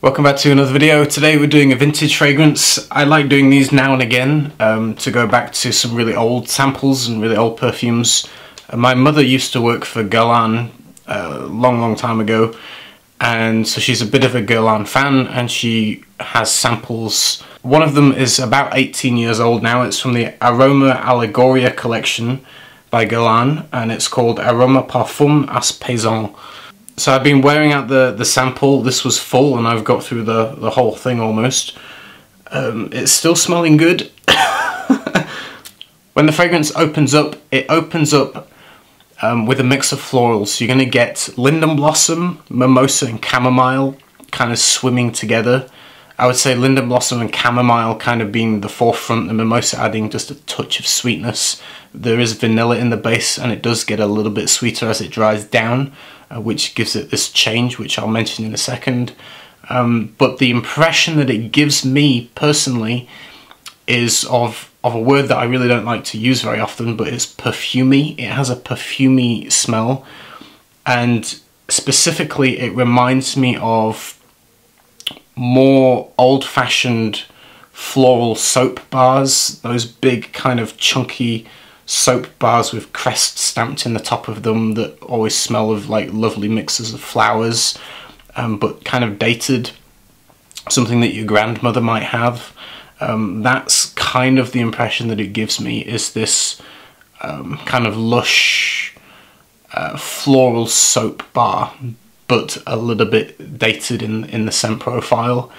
Welcome back to another video. Today we're doing a vintage fragrance. I like doing these now and again to go back to some really old samples and really old perfumes. My mother used to work for Guerlain a long time ago, and so she's a bit of a Guerlain fan, and she has samples. One of them is about 18 years old now. It's from the Aroma Allegoria collection by Guerlain, and it's called Aromaparfum Apaisant. So I've been wearing out the sample. This was full and I've got through the whole thing almost. It's still smelling good. When the fragrance opens up, it opens up with a mix of florals. You're going to get linden blossom, mimosa and chamomile kind of swimming together. I would say linden blossom and chamomile kind of being the forefront, and mimosa adding just a touch of sweetness. There is vanilla in the base and it does get a little bit sweeter as it dries down, which gives it this change, which I'll mention in a second. But the impression that it gives me personally is of a word that I really don't like to use very often, but it's perfumey. It has a perfumey smell, and specifically it reminds me of more old-fashioned floral soap bars, those big kind of chunky soap bars with crests stamped in the top of them that always smell of like lovely mixes of flowers, but kind of dated, something that your grandmother might have. That's kind of the impression that it gives me, is this kind of lush floral soap bar, but a little bit dated in the scent profile.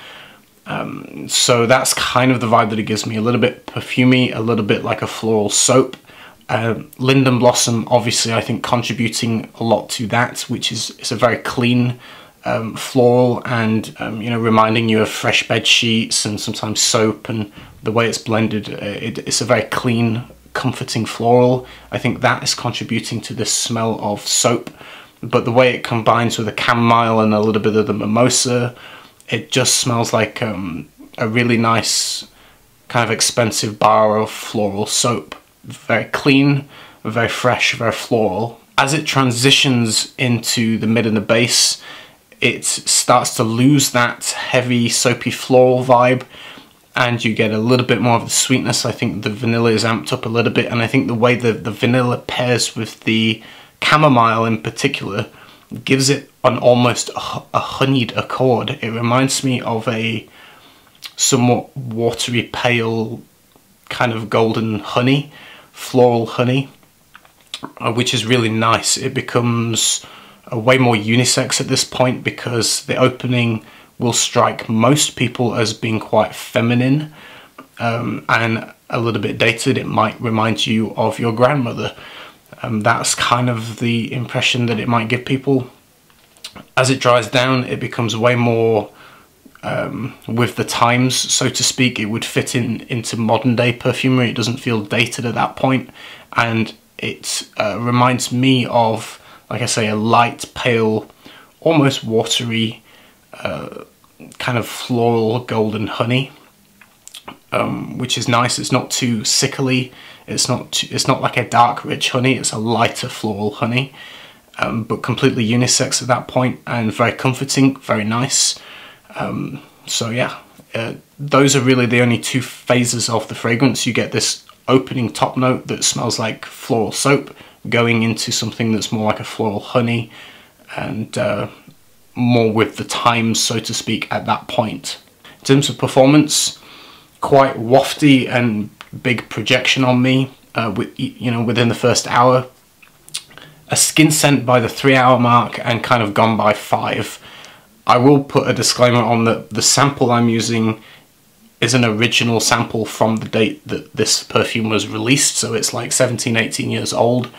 So that's kind of the vibe that it gives me, a little bit perfumey, a little bit like a floral soap. Linden blossom, obviously, I think contributing a lot to that, which is it's a very clean floral, and you know, reminding you of fresh bed sheets and sometimes soap, and the way it's blended, it's a very clean, comforting floral. I think that is contributing to this smell of soap, but the way it combines with the chamomile and a little bit of the mimosa, it just smells like a really nice kind of expensive bar of floral soap. Very clean, very fresh, very floral. As it transitions into the mid and the base, it starts to lose that heavy soapy floral vibe, and you get a little bit more of the sweetness. I think the vanilla is amped up a little bit, and I think the way the vanilla pairs with the chamomile in particular gives it an almost a honeyed accord. It reminds me of a somewhat watery pale kind of golden honey, floral honey, which is really nice. It becomes way more unisex at this point, because the opening will strike most people as being quite feminine and a little bit dated. It might remind you of your grandmother. That's kind of the impression that it might give people. As it dries down, it becomes way more with the times, so to speak. It would fit into modern day perfumery. It doesn't feel dated at that point, and it reminds me of, like I say, a light, pale, almost watery kind of floral golden honey, which is nice. It's not too sickly. It's not like a dark rich honey. It's a lighter floral honey, but completely unisex at that point, and very comforting, very nice. So yeah, those are really the only two phases of the fragrance. You get this opening top note that smells like floral soap, going into something that's more like a floral honey, and more with the times, so to speak, at that point. In terms of performance, quite wafty and big projection on me, you know, within the first hour. A skin scent by the 3-hour mark, and kind of gone by 5. I will put a disclaimer on that the sample I'm using is an original sample from the date that this perfume was released, so it's like 17, 18 years old.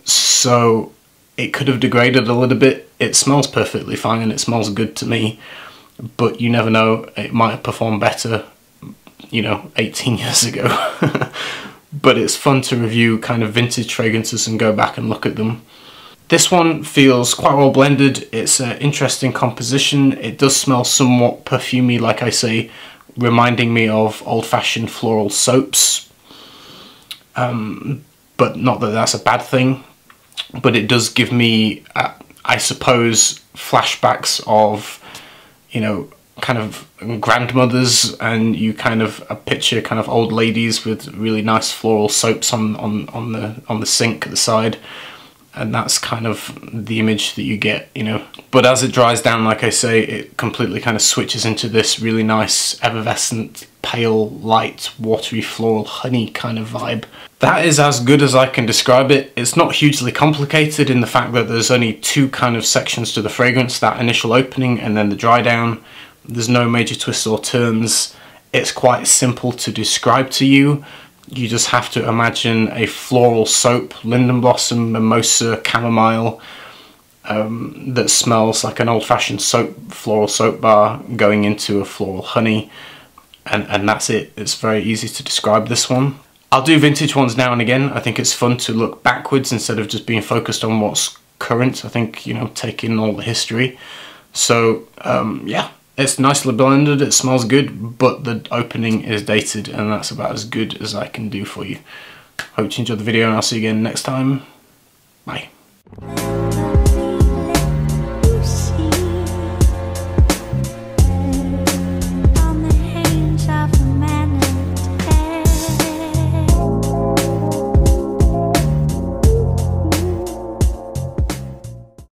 So it could have degraded a little bit. It smells perfectly fine and it smells good to me, but you never know, it might have performed better, you know, 18 years ago. But it's fun to review kind of vintage fragrances and go back and look at them. This one feels quite well blended. It's an interesting composition. It does smell somewhat perfumey, like I say, reminding me of old-fashioned floral soaps. But not that that's a bad thing. But it does give me, I suppose, flashbacks of, you know, kind of grandmothers, and you kind of picture kind of old ladies with really nice floral soaps on the sink at the side, and that's kind of the image that you get, you know. But as it dries down, like I say, it completely kind of switches into this really nice effervescent, pale, light, watery, floral, honey kind of vibe. That is as good as I can describe it. It's not hugely complicated in the fact that there's only two kind of sections to the fragrance, that initial opening and then the dry down. There's no major twists or turns. It's quite simple to describe to you. You just have to imagine a floral soap, linden blossom, mimosa, chamomile, that smells like an old-fashioned soap, floral soap bar going into a floral honey, and that's it. It's very easy to describe this one. I'll do vintage ones now and again. I think it's fun to look backwards instead of just being focused on what's current. I think, you know, take in all the history. So yeah, it's nicely blended, it smells good, but the opening is dated, and that's about as good as I can do for you. Hope you enjoyed the video, and I'll see you again next time. Bye.